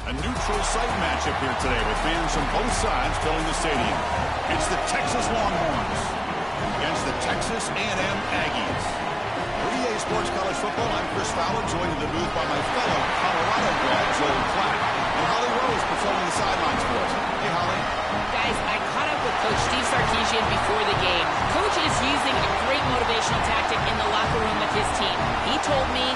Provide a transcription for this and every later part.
A neutral site matchup here today with fans from both sides filling the stadium. It's the Texas Longhorns against the Texas A&M Aggies. For EA Sports College Football, I'm K3ltys, joined in the booth by my fellow Colorado grad, Joel Klatt, and Holly Rose patrolling the sidelines for us. Hey, Holly. Guys, I caught up with Coach Steve Sarkisian before the game. Coach is using a great motivational tactic in the locker room with his team. He told me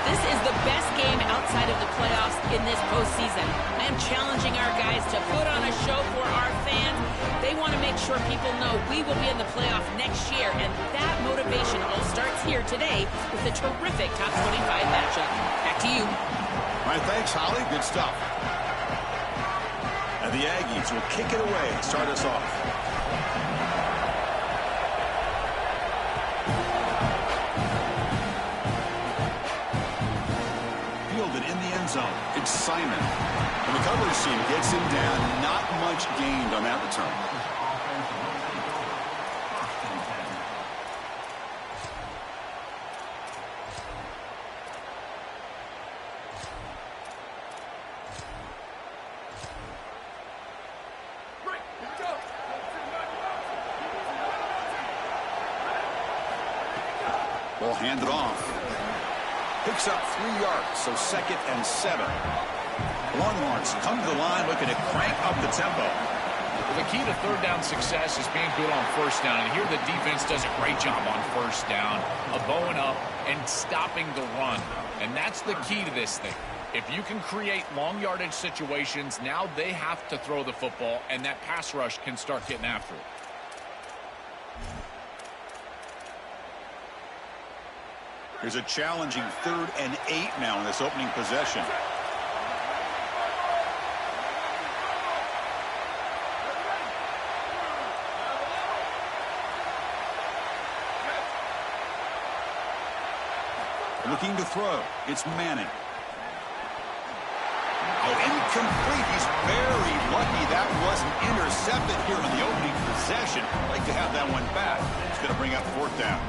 this is the best game outside of the playoffs in this postseason. I am challenging our guys to put on a show for our fans. They want to make sure people know we will be in the playoff next year, and that motivation all starts here today with a terrific top 25 matchup. Back to you. All right, thanks, Holly. Good stuff. And the Aggies will kick it away and start us off. Fielded in the end zone. It's Simon. And the coverage team gets him down. Not much gained on that return. Ball handed off. Picks up 3 yards, so 2nd and 7. Longhorns come to the line looking to crank up the tempo. Well, the key to third down success is being good on first down. And here the defense does a great job on first down of bowing up and stopping the run. And that's the key to this thing. If you can create long yardage situations, now they have to throw the football, and that pass rush can start getting after it. Here's a challenging 3rd and 8 now in this opening possession. Looking to throw. It's Manning. Oh, incomplete. He's very lucky that wasn't intercepted here in the opening possession. Like to have that one back. It's going to bring up 4th down.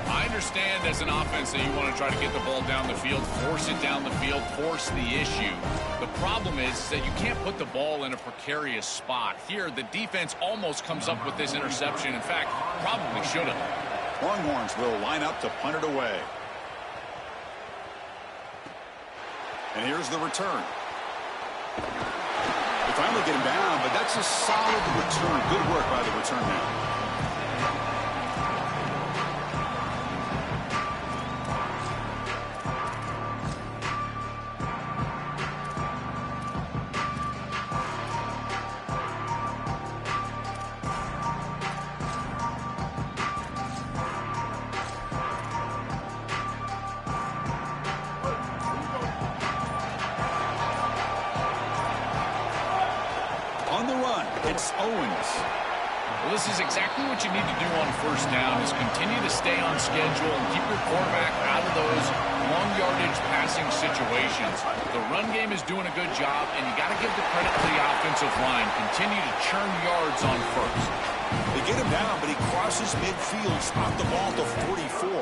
I understand as an offense that you want to try to get the ball down the field, force it down the field, force the issue. The problem is that you can't put the ball in a precarious spot. Here, the defense almost comes up with this interception. In fact, probably should have. Longhorns will line up to punt it away. And here's the return. They finally get him down, but that's a solid return. Good work by the return man. On the run, it's Owens. Well, this is exactly what you need to do on first down, is continue to stay on schedule and keep your quarterback out of those long yardage passing situations. The run game is doing a good job, and you got to give the credit to the offensive line. Continue to churn yards on first. They get him down, but he crosses midfield, spot the ball to 44.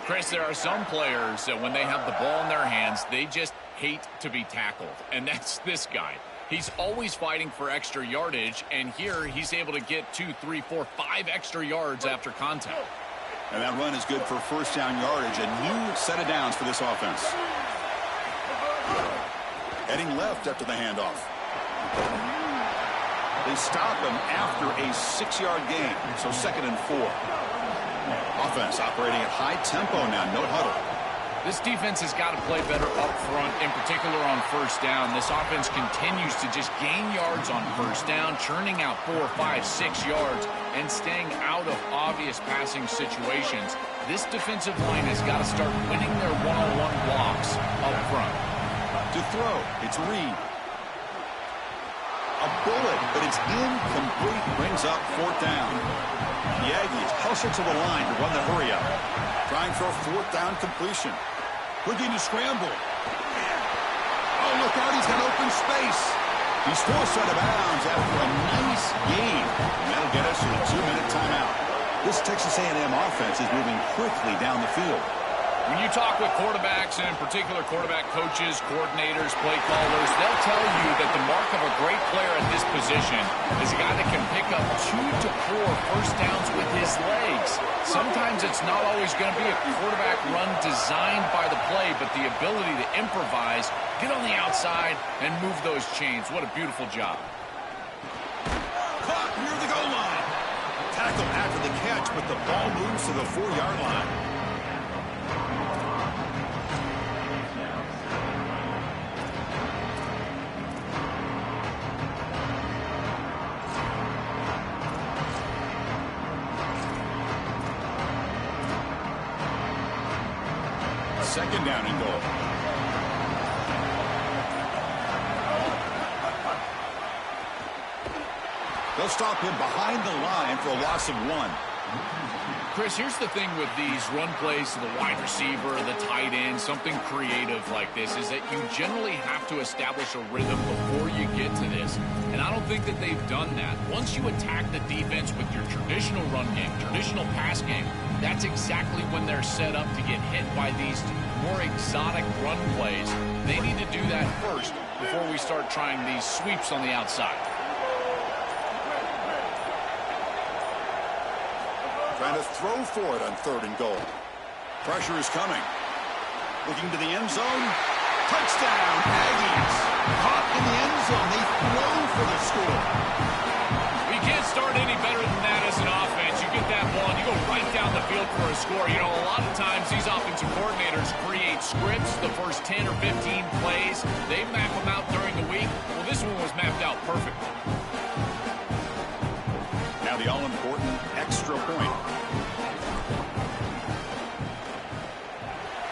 Chris, there are some players that when they have the ball in their hands, they just hate to be tackled, and that's this guy. He's always fighting for extra yardage, and here he's able to get 2, 3, 4, 5 extra yards after contact. And that run is good for first down yardage. A new set of downs for this offense. Heading left after the handoff. They stop him after a 6-yard gain, so 2nd and 4. Offense operating at high tempo now, no huddle. This defense has got to play better up front, in particular on first down. This offense continues to just gain yards on first down, churning out 4, 5, 6 yards, and staying out of obvious passing situations. This defensive line has got to start winning their one-on-one blocks up front. To throw, it's Reed. A bullet, but it's incomplete, brings up 4th down. The Aggies hustle to the line to run the hurry up. Trying for a 4th down completion. Looking to scramble. Oh, look out, he's got open space. He's forced out of bounds after a nice gain. And that'll get us to a 2-minute timeout. This Texas A&M offense is moving quickly down the field. When you talk with quarterbacks, and in particular quarterback coaches, coordinators, play callers, they'll tell you that the mark of a great player at this position is a guy that can pick up 2 to 4 first downs with his legs. Sometimes it's not always going to be a quarterback run designed by the play, but the ability to improvise, get on the outside, and move those chains. What a beautiful job. Caught near the goal line. Tackle after the catch, but the ball moves to the 4-yard line. Second down and goal. They'll stop him behind the line for a loss of 1. Chris, here's the thing with these run plays to the wide receiver, the tight end, something creative like this, is that you generally have to establish a rhythm before you get to this. And I don't think that they've done that. Once you attack the defense with your traditional run game, traditional pass game, that's exactly when they're set up to get hit by these more exotic run plays. They need to do that first before we start trying these sweeps on the outside. Trying to throw for it on 3rd and goal. Pressure is coming. Looking to the end zone. Touchdown, Aggies. Caught in the end zone. They throw for the score. You can't start any better than that as an offense. You get that ball and you go right down the field for a score. You know, a lot of times these offensive coordinators create scripts, the first 10 or 15 plays. They map them out during the week. Well, this one was mapped out perfectly. Now the all-important extra point.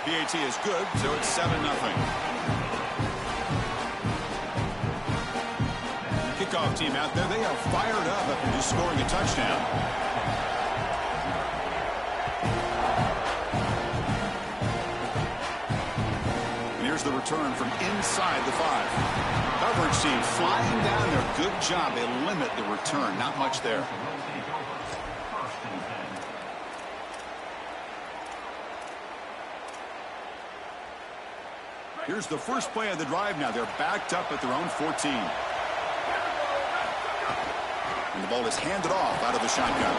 PAT is good, so it's 7-0. Kickoff team out there, they are fired up after just scoring a touchdown. And here's the return from inside the 5. Coverage team flying down there. Good job. They limit the return. Not much there. Here's the first play of the drive now. They're backed up at their own 14. And the ball is handed off out of the shotgun.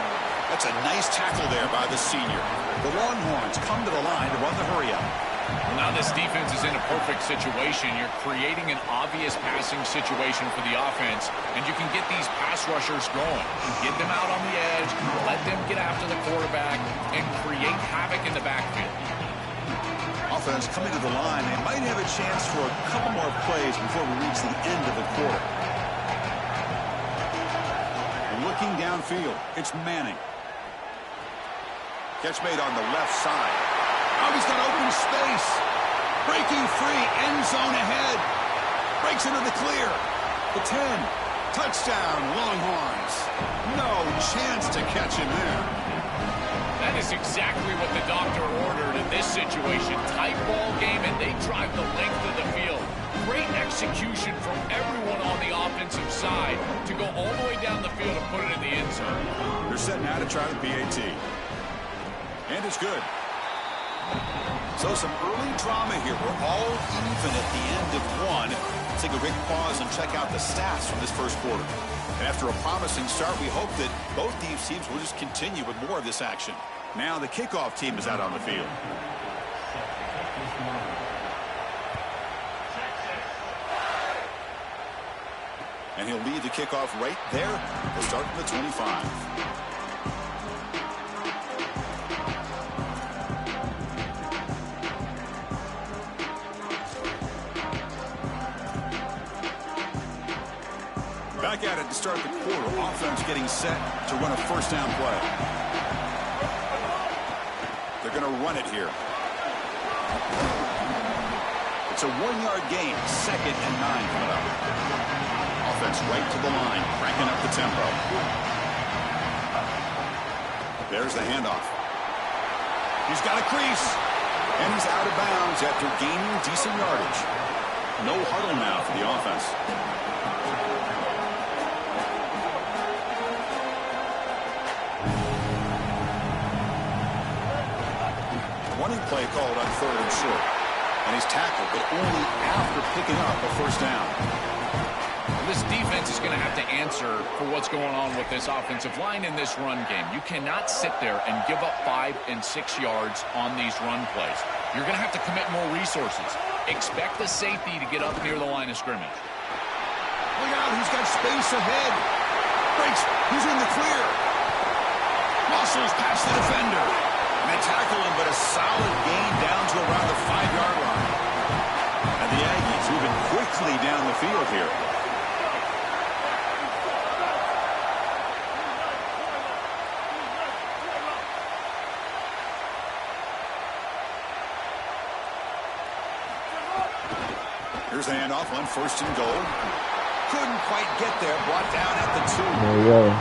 That's a nice tackle there by the senior. The Longhorns come to the line to run the hurry-up. Well, now this defense is in a perfect situation. You're creating an obvious passing situation for the offense, and you can get these pass rushers going. Get them out on the edge, let them get after the quarterback, and create havoc in the backfield. Offense coming to the line. They might have a chance for a couple more plays before we reach the end of the quarter. Looking downfield, it's Manning. Catch made on the left side. Oh, he's got open space. Breaking free, end zone ahead. Breaks into the clear. The 10. Touchdown, Longhorns. No chance to catch him there. That is exactly what the doctor ordered in this situation. Tight ball game, and they drive the length of the field. Great execution from everyone on the offensive side to go all the way down the field and put it in the end zone. They're set now to try the PAT. And it's good. So some early drama here. We're all even at the end of 1. Let's take a quick pause and check out the stats from this first quarter. And after a promising start, we hope that both these teams will just continue with more of this action. Now the kickoff team is out on the field. And he'll lead the kickoff right there. We'll start from the 25. Back at it to start the quarter. Offense getting set to run a first down play. They're going to run it here. It's a 1-yard gain. 2nd and 9 coming up. Offense right to the line, cranking up the tempo. There's the handoff. He's got a crease. And he's out of bounds after gaining decent yardage. No huddle now for the offense. running play called on 3rd and short. And he's tackled, but only after picking up a first down. This defense is going to have to answer for what's going on with this offensive line in this run game. You cannot sit there and give up 5 and 6 yards on these run plays. You're going to have to commit more resources. Expect the safety to get up near the line of scrimmage. Look out, he's got space ahead. Breaks, he's in the clear. Muscles past the defender. And they tackle him, but a solid gain down to around the 5-yard line. And the Aggies moving quickly down the field here. Here's the handoff on 1st and goal. Couldn't quite get there. Brought down at the 2. There you go.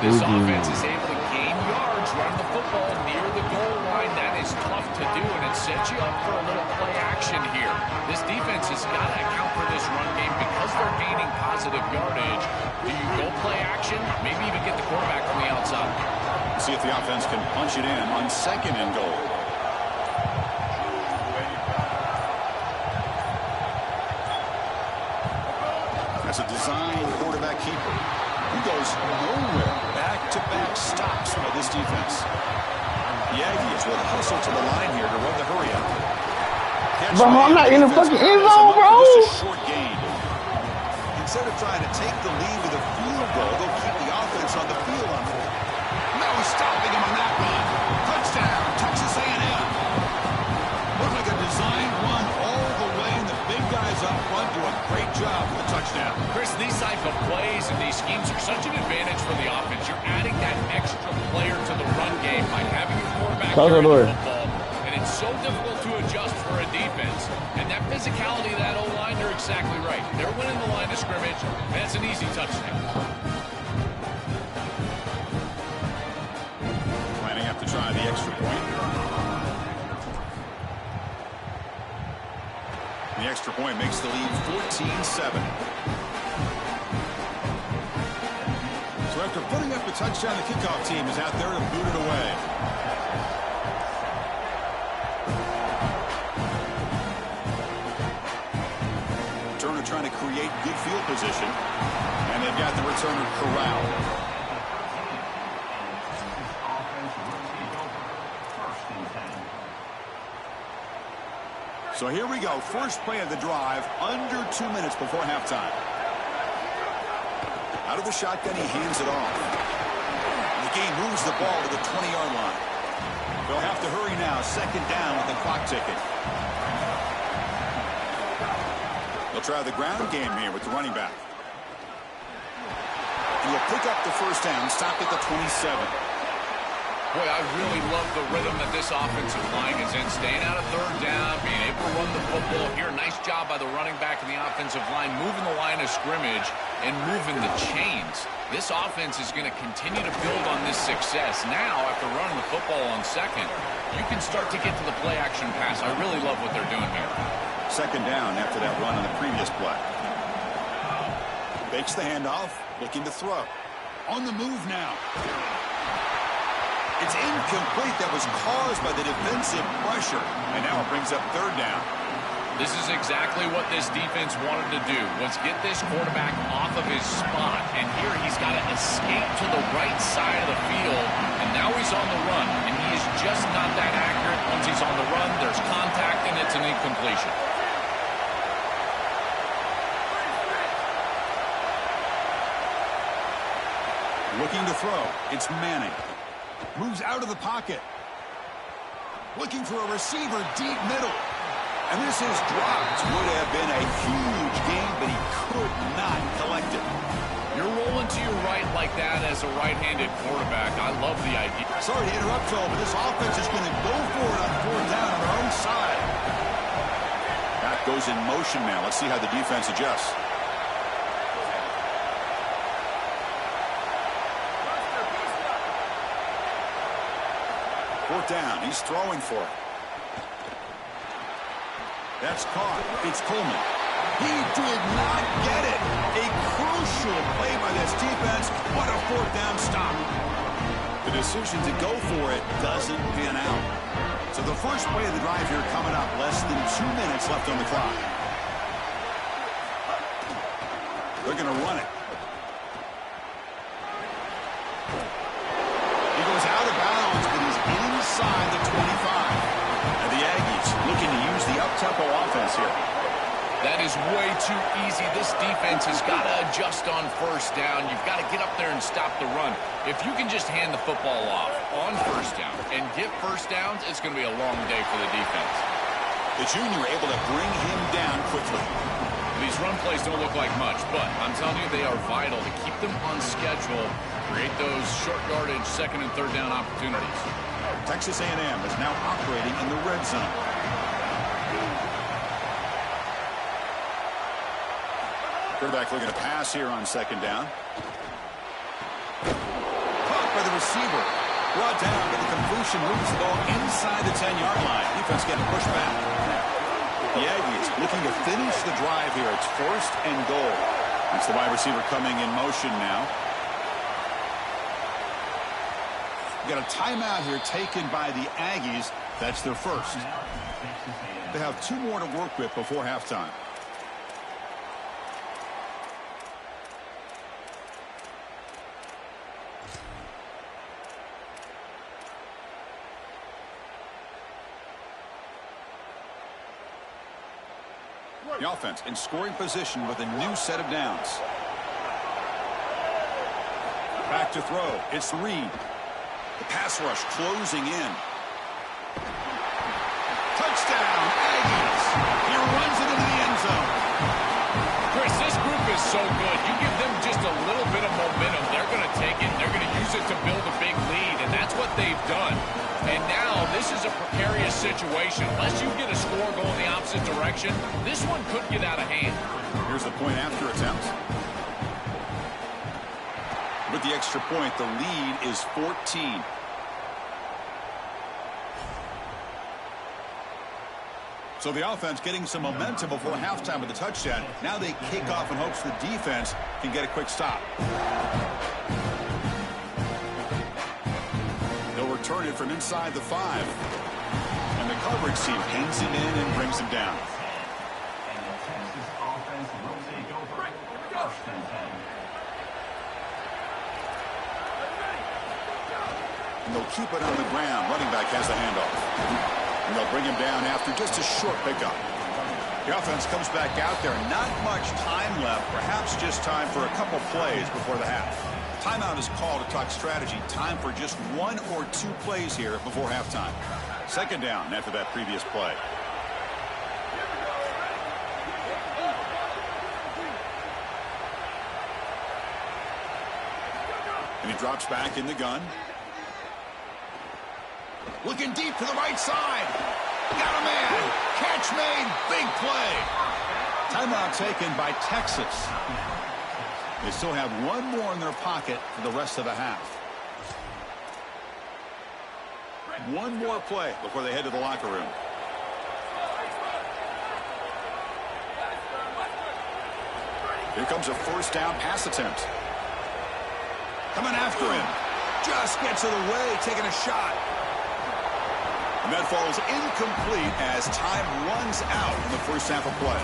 This offense is able to gain yards running the football near the goal line. That is tough to do, and it sets you up for a little play action here. This defense has got to account for this run game because they're gaining positive yardage. Do you go play action? Maybe even get the quarterback from the outside. See if the offense can punch it in on 2nd and goal. That's a design quarterback keeper. He goes nowhere. Back-to-back stops by this defense. The Aggies will hustle to the line here to run the hurry up. Bro, I'm not in the fucking end zone, bro. Just a short gain. Instead of trying to take the lead with a field goal, they'll keep the offense on the field on it. No stopping him on that run. Touchdown, Texas A&M. Looks like a design run all the way, and the big guys up front do a great job with the touchdown. Chris, these type of plays and these schemes are such an advantage for the offense. You're adding that extra player to the run game by having your quarterback carry the football. And it's so difficult to adjust for a defense. And that physicality of that O-line, you're exactly right. They're winning the line of scrimmage. That's an easy touchdown. Lining up to try the extra point. The extra point makes the lead 14-7. So after putting up a touchdown, the kickoff team is out there to boot it away. Returner trying to create good field position. And they've got the returner corralled. So here we go. First play of the drive, under 2 minutes before halftime. Out of the shotgun, he hands it off. The game moves the ball to the 20-yard line. They'll have to hurry now. 2nd down with the clock ticking. They'll try the ground game here with the running back. And he'll pick up the first down, stop at the 27. Boy, I really love the rhythm that this offensive line is in. Staying out of 3rd down, being able to run the football here. Nice job by the running back and the offensive line, moving the line of scrimmage and moving the chains. This offense is going to continue to build on this success. Now, after running the football on 2nd, you can start to get to the play-action pass. I really love what they're doing here. 2nd down after that run on the previous play. Fakes the handoff, looking to throw. On the move now. It's incomplete. That was caused by the defensive pressure. And now it brings up 3rd down. This is exactly what this defense wanted to do, was get this quarterback off of his spot. And here he's got to escape to the right side of the field. And now he's on the run. And he is just not that accurate. Once he's on the run, there's contact, and it's an incompletion. Looking to throw. It's Manning. Moves out of the pocket. Looking for a receiver deep middle. And this is dropped. Would have been a huge gain, but he could not collect it. You're rolling to your right like that as a right-handed quarterback. I love the idea. Sorry to interrupt, Joel, but this offense is going to go for it on 4th down on their own side. That goes in motion now. Let's see how the defense adjusts. Fourth down. He's throwing for it. That's caught. It's Coleman. He did not get it. A crucial play by this defense. What a 4th down stop. The decision to go for it doesn't pan out. So the first play of the drive here coming up. Less than 2 minutes left on the clock. They're going to run it. He goes out of bounds, but he's inside the 25. And the Aggies looking to use the up-tempo offense here. That is way too easy. This defense has got to adjust on first down. You've got to get up there and stop the run. If you can just hand the football off on first down and get first downs, it's going to be a long day for the defense. The junior able to bring him down quickly. These run plays don't look like much, but I'm telling you they are vital to keep them on schedule, create those short yardage second and third down opportunities. Texas A&M is now operating in the red zone. Quarterback looking to pass here on second down. Caught by the receiver. Brought down, but the completion moves the ball inside the 10-yard line. Defense getting pushed back. The Aggies looking to finish the drive here. It's first and goal. It's the wide receiver coming in motion now. Got a timeout here taken by the Aggies. That's their first. They have 2 more to work with before halftime. The offense in scoring position with a new set of downs. Back to throw. It's Reed. The pass rush closing in. Touchdown, Aggies. He runs it into the end zone. Chris, this group is so good. You give them just a little bit of momentum, they're going to take it. They're going to use it to build a big lead, and that's what they've done. And now this is a precarious situation. Unless you get a score going the opposite direction, this one could get out of hand. Here's the point after attempt. With the extra point, the lead is 14. So the offense getting some momentum before halftime with the touchdown. Now they kick off in hopes the defense can get a quick stop. They'll return it from inside the 5. And the coverage team pins him in and brings him down. And they'll keep it on the ground. Running back has the handoff. And they'll bring him down after just a short pickup. The offense comes back out there. Not much time left. Perhaps just time for a couple plays before the half. Timeout is called to talk strategy. Time for just 1 or 2 plays here before halftime. Second down after that previous play. And he drops back in the gun. Looking deep to the right side. Got a man. Catch made. Big play. Timeout taken by Texas. They still have 1 more in their pocket for the rest of the half. 1 more play before they head to the locker room. Here comes a first down pass attempt. Coming after him. Just gets it away, taking a shot. And that falls incomplete as time runs out in the first half of play.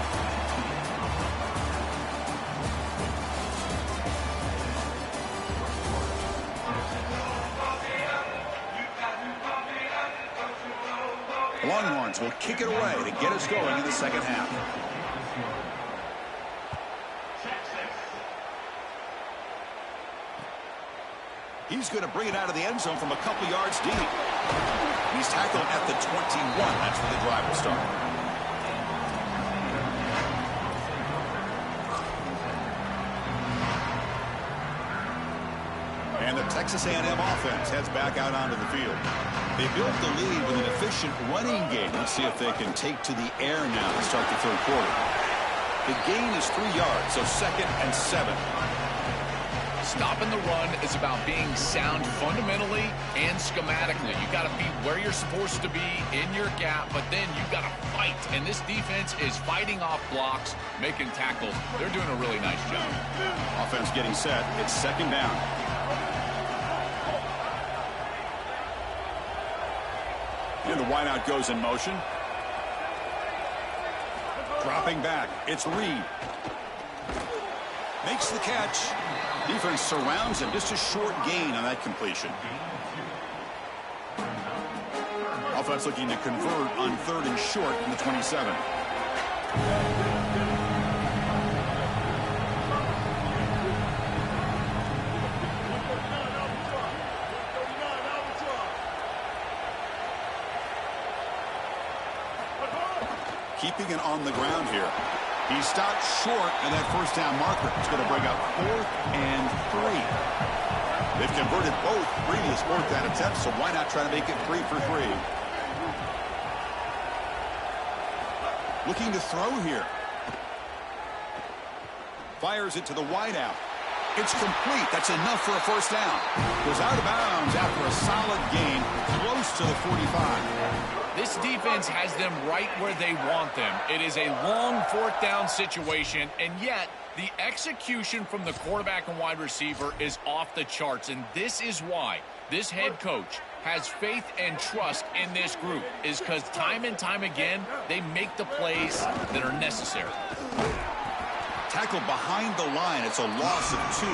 The Longhorns will kick it away to get us going in the second half. He's going to bring it out of the end zone from a couple yards deep. He's tackled at the 21. That's where the drive will start. And the Texas A&M offense heads back out onto the field. They built the lead with an efficient running game. Let's see if they can take to the air now to start the third quarter. The gain is 3 yards, so 2nd and 7. Stopping the run is about being sound fundamentally and schematically. You got to be where you're supposed to be in your gap, but then you got to fight. And this defense is fighting off blocks, making tackles. They're doing a really nice job. Offense getting set. It's second down. And the wideout goes in motion. Dropping back. It's Reed. Makes the catch. Defense surrounds him. Just a short gain on that completion. Offense looking to convert on 3rd and short from the 27. Keeping it on the ground here. He stopped short of that first down marker. It's going to bring up 4th and 3. They've converted both previous 4th down attempts, so why not try to make it 3 for 3? Looking to throw here. Fires it to the wideout. It's complete. That's enough for a first down. Goes out of bounds after a solid gain, close to the 45. This defense has them right where they want them. It is a long 4th down situation, and yet the execution from the quarterback and wide receiver is off the charts, and this is why this head coach has faith and trust in this group, is because time and time again, they make the plays that are necessary. Tackled behind the line. It's a loss of 2.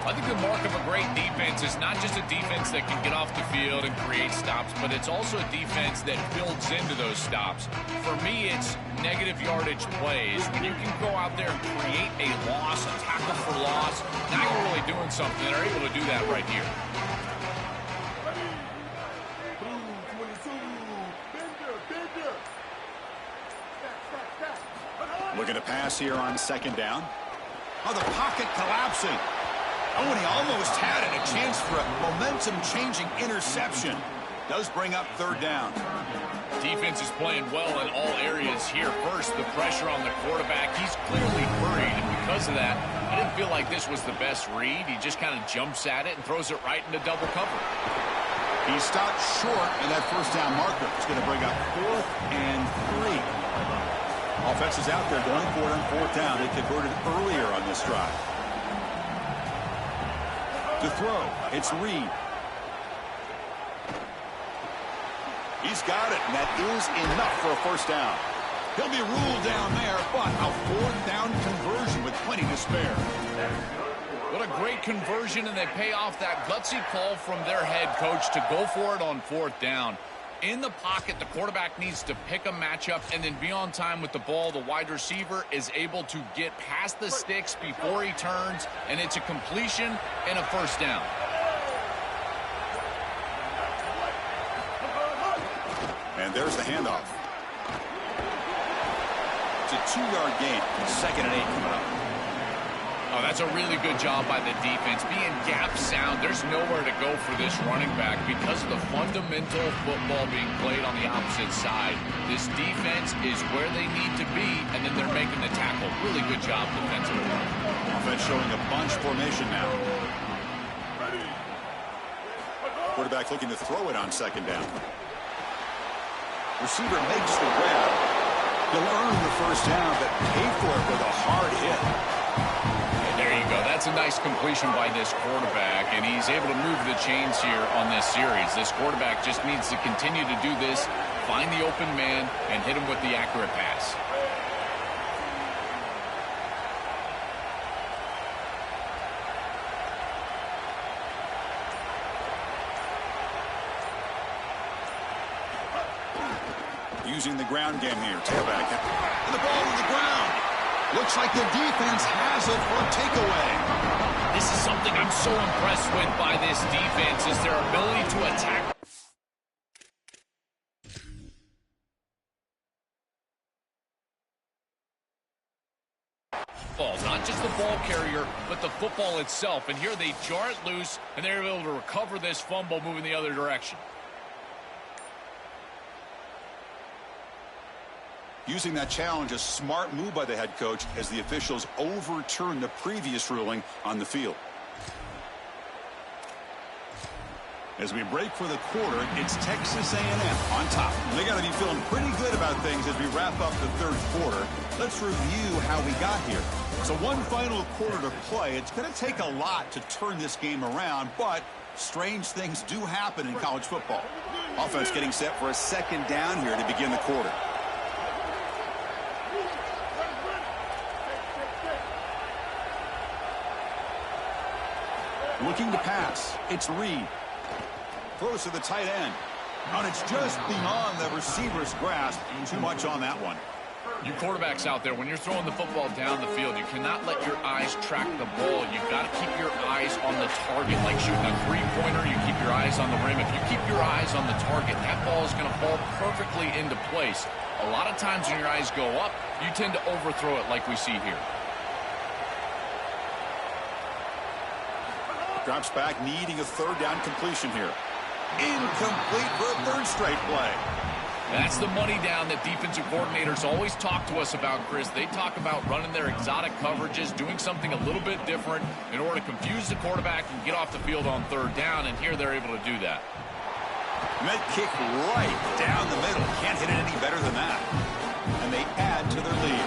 I think the mark of a great defense is not just a defense that can get off the field and create stops, but it's also a defense that builds into those stops. For me, it's negative yardage plays. When you can go out there and create a loss, a tackle for loss, now you're really doing something. They're able to do that right here. Looking to pass here on 2nd down. Oh, the pocket collapsing. Oh, and he almost had it. A chance for a momentum-changing interception. Does bring up 3rd down. Defense is playing well in all areas here. First, the pressure on the quarterback. He's clearly hurried, and because of that, I didn't feel like this was the best read. He just kind of jumps at it and throws it right into double cover. He stopped short in that first down marker. It's going to bring up 4th and 3. Offense is out there going for it on 4th down. They converted earlier on this drive. To throw, it's Reed. He's got it, and that is enough for a first down. He'll be ruled down there, but a 4th down conversion with plenty to spare. What a great conversion, and they pay off that gutsy call from their head coach to go for it on 4th down. In the pocket, the quarterback needs to pick a matchup and then be on time with the ball. The wide receiver is able to get past the sticks before he turns, and it's a completion and a first down. And there's the handoff. It's a 2-yard gain. 2nd and 8 coming up. Oh, that's a really good job by the defense. Being gap sound, there's nowhere to go for this running back because of the fundamental football being played on the opposite side. This defense is where they need to be, and then they're making the tackle. Really good job defensively. Offense showing a bunch formation now. Quarterback looking to throw it on 2nd down. Receiver makes the grab. He'll earn the first down, but pay for it with a hard hit. There you go. That's a nice completion by this quarterback, and he's able to move the chains here on this series. This quarterback just needs to continue to do this, find the open man, and hit him with the accurate pass. Using the ground game here. Tailback. And the ball on the ground. Looks like the defense has it for a takeaway. This is something I'm so impressed with by this defense, is their ability to attack. Not just the ball carrier, but the football itself. And here they jar it loose, and they're able to recover this fumble moving the other direction. Using that challenge, a smart move by the head coach as the officials overturn the previous ruling on the field. As we break for the quarter, it's Texas A&M on top. They got to be feeling pretty good about things as we wrap up the 3rd quarter. Let's review how we got here. So one final quarter to play. It's going to take a lot to turn this game around, but strange things do happen in college football. Offense getting set for a second down here to begin the quarter. Looking to pass. It's Reed. Throws to the tight end. And it's just beyond the receiver's grasp. Too much on that one. You quarterbacks out there, when you're throwing the football down the field, you cannot let your eyes track the ball. You've got to keep your eyes on the target. Like shooting a three-pointer, you keep your eyes on the rim. If you keep your eyes on the target, that ball is going to fall perfectly into place. A lot of times when your eyes go up, you tend to overthrow it like we see here. Drops back, needing a third down completion here. Incomplete for a third straight play. That's the money down that defensive coordinators always talk to us about, Chris. They talk about running their exotic coverages, doing something a little bit different in order to confuse the quarterback and get off the field on third down, and here they're able to do that. Med kick right down the middle. Can't hit it any better than that. And they add to their lead.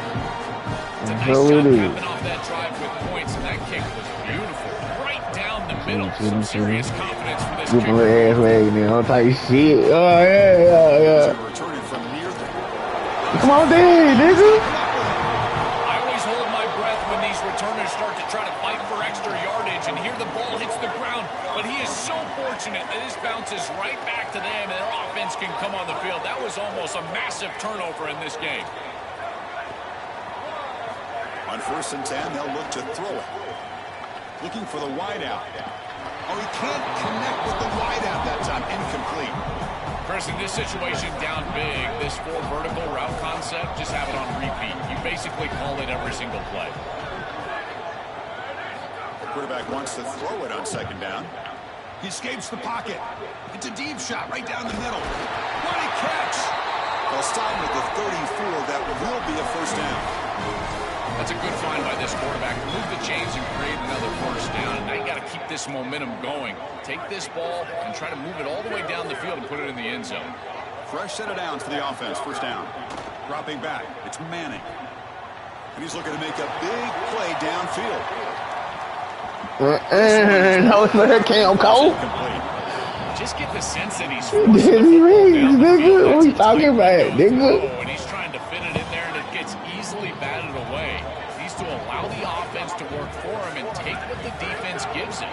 It's a nice job capping off that drive with points, and that kick was beautiful. Right down the middle. Some serious confidence for this kicker. Ass leg, man. All type of shit. Oh, yeah. Come on, dude, nigga. I always hold my breath when these returners start to try to fight for extra yardage, and here the ball hits the ground. But he is so fortunate that this bounces right back to them, and their offense can come on the field. That was almost a massive turnover in this game. On 1st and 10, they'll look to throw it. Looking for the wideout. Oh, he can't connect with the wideout that time. Incomplete. Chris, in this situation down big, this 4 vertical route concept, just have it on repeat. You basically call it every single play. The quarterback wants to throw it on 2nd down. He escapes the pocket. It's a deep shot right down the middle. What a catch! They'll stop him at the 34. That will be a 1st down. That's a good find by this quarterback. Move the chains and create another 1st down. Now you got to keep this momentum going. Take this ball and try to move it all the way down the field and put it in the end zone. Fresh set of downs for the offense. 1st down. Dropping back. It's Manning. And he's looking to make a big play downfield. No, it's not Cam Cole. Just get the sense that he's Dizzy Reeves, nigga. What are you talking about, nigga? And he's trying to fit it in there, and it gets easily batted away. He needs to allow the offense to work for him and take what the defense gives him.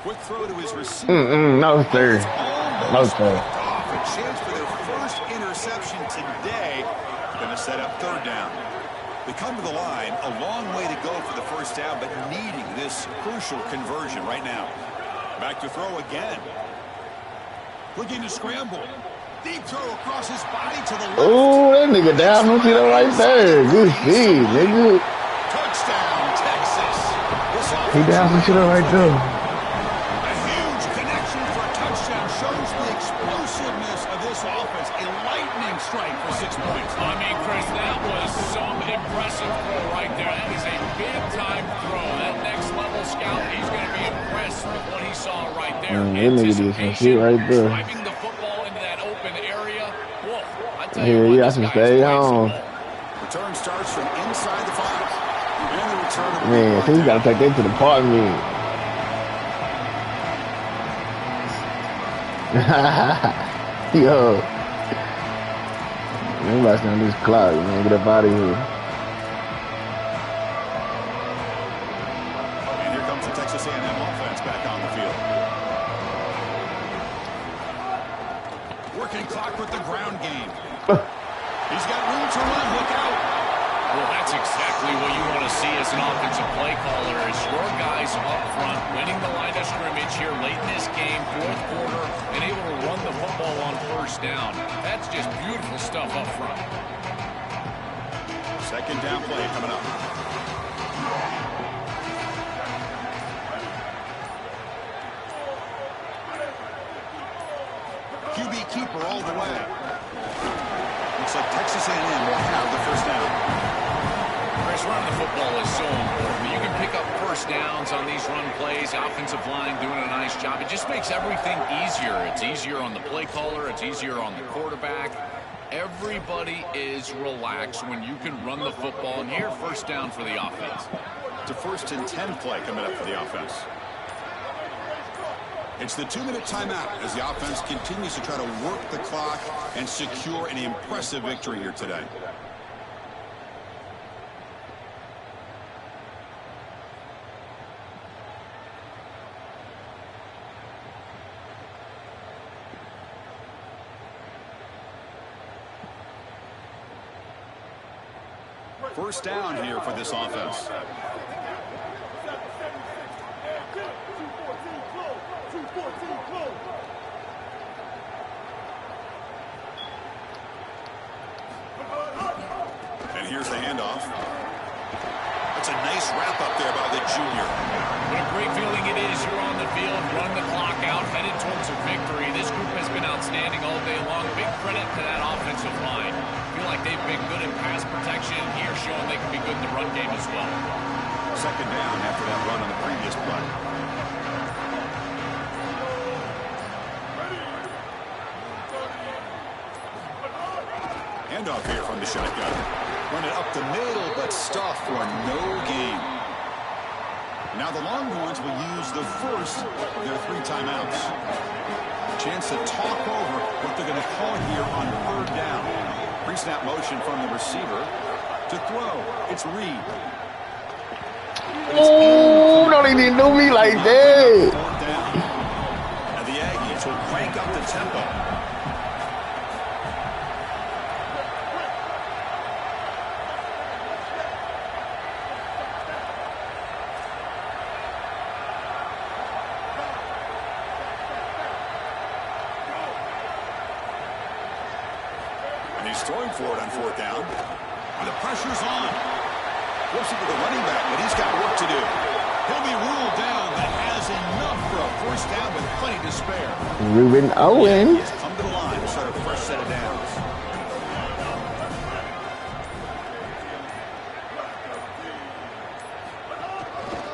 Quick throw to his receiver. No, sir. No, sir. A chance for their first interception today. Going to set up 3rd down. They come to the line, a long way to go for the 1st down, but needing this crucial conversion right now. Back to throw again. Looking to scramble. Deep throw across his body to the left. Oh, that nigga down. Don't see that right there. Good shit, nigga. Touchdown, Texas. He down some shit right there. A huge connection for a touchdown shows the explosiveness of this offense. A lightning strike for 6 points. I mean, Chris, that was some impressive throw right there. That is a big-time throw. That next-level scout, he's going to be impressed with what he saw right there. That nigga did some shit right there. Driving the football into that open area. Whoa, I tell Yeah, you you what, got to stay home. Return starts from inside the 5. And the return of Man, so you got to take that to the park, man. Yo. Man, you about to this clock, man. Get up out of here. And here comes the Texas A&M offense back on the field. Working clock with the ground game. He's got room to run. Look out. Well, that's exactly what you want to see as an offensive play caller, is your guys up front winning the line of scrimmage here late in this game, 4th quarter, and able to run the football on 1st down. That's just beautiful stuff up front. 2nd down play coming up. QB keeper all the way. Looks like Texas A&M will have the 1st down. Chris, running the football is so important. You can pick up 1st downs on these run plays. Offensive line doing a nice job. It just makes everything easier. It's easier on the play caller. It's easier on the quarterback. Everybody is relaxed when you can run the football. And here, 1st down for the offense. To 1st and 10 play coming up for the offense. It's the 2-minute timeout as the offense continues to try to work the clock and secure an impressive victory here today. First down here for this offense. And here's the handoff. That's a nice wrap up there by the junior. What a great feeling it is. You're on the field, run the clock out, headed towards a victory. This group has been outstanding all day long. Big credit to that offensive line. I feel like they've been good in pass protection here, showing they can be good in the run game as well. Second down after that run on the previous play. Handoff here from the shotgun. Run it up the middle, but stuffed for no gain. Now the Longhorns will use the first of their 3 timeouts. Chance to talk over what they're going to call here on 3rd down. Pre-snap motion from the receiver to throw. It's Reed. Oh, don't even do me like that. 4th down. And the Aggies will crank up the tempo. He's throwing for it on 4th down. And the pressure's on. Forcing to the running back, but he's got work to do. He'll be ruled down, but has enough for a 1st down with plenty to spare. Ruben Owen. He's come to the line to start a fresh set of downs.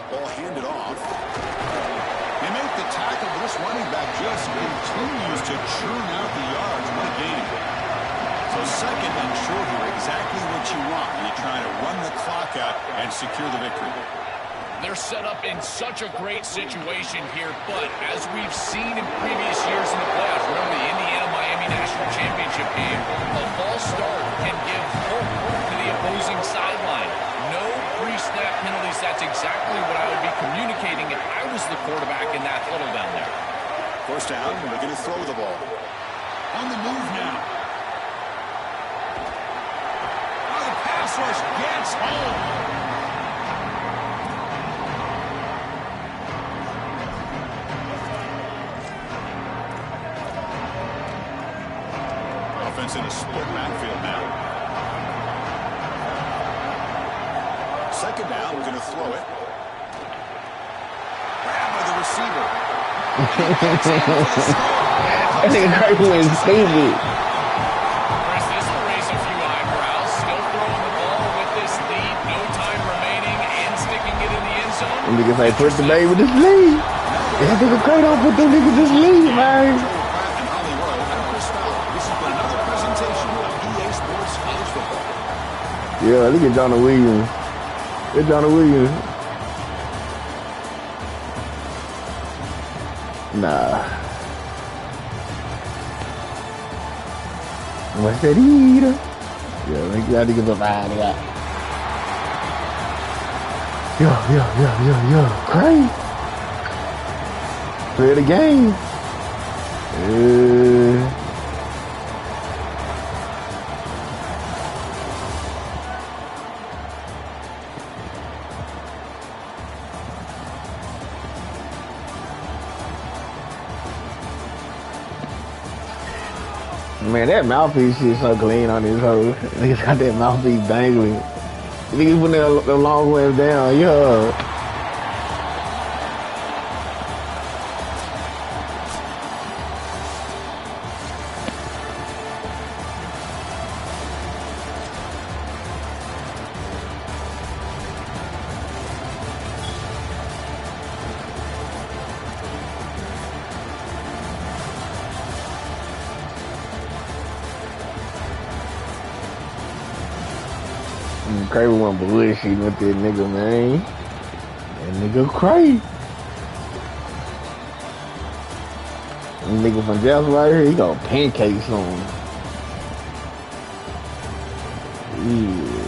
Ball handed off. They make the tackle, but this running back just continues to churn out the yards. What a game. So 2nd and short here, exactly what you want when you're trying to run the clock out and secure the victory. They're set up in such a great situation here, but as we've seen in previous years in the playoffs, remember the Indiana-Miami National Championship game, a false start can give hope to the opposing sideline. No pre-snap penalties. That's exactly what I would be communicating if I was the quarterback in that huddle down there. 1st down, and they're going to throw the ball. On the move now. Pass rush gets home. Offense in a split backfield now. 2nd down, we're going to throw it. Grab by the receiver. I think Craig was stupid. Niggas like put the baby to sleep. That nigga Craig don't put them niggas to sleep, man. Yeah, look at Johnny Williams. Look at Johnny Williams. Nah. What's that eater? Yeah, make that niggas up out of that. Yo, Craig. Play the game. Man, that mouthpiece is so clean on his hoe. He's got that mouthpiece dangling. Niggas putting the long way down, yo. Crazy one bullshitting with that nigga, man. That nigga crazy. Nigga from Jasper right here, he got pancakes on. Yeah.